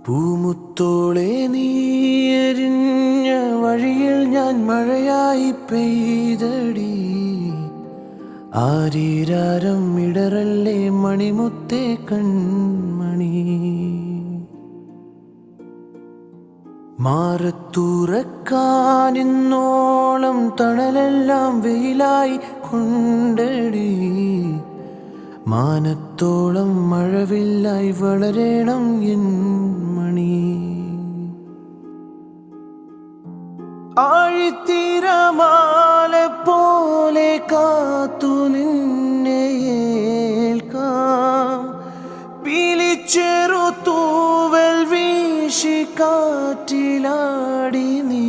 പൂമുത്തോളെ നീ എരിഞ്ഞ വഴിയിൽ ഞാൻ മഴയായി പെയ്തടി. ആരീരാരം ഇടറല്ലേ മണിമുത്തേ കൺമണി. മാറത്തുറക്കാനിന്നോളം തണലെല്ലാം വെയിലായി കൊണ്ടടി. മാനത്തോളം മഴവില്ലായി വളരണം എൻ മണി. ആഴിത്തിരമാല പോലെ കാത്തു നിന്നെ ഏൽക്കാം. പീലിച്ചെറു തൂവൽ വീശി കാറ്റിലാടി നീ.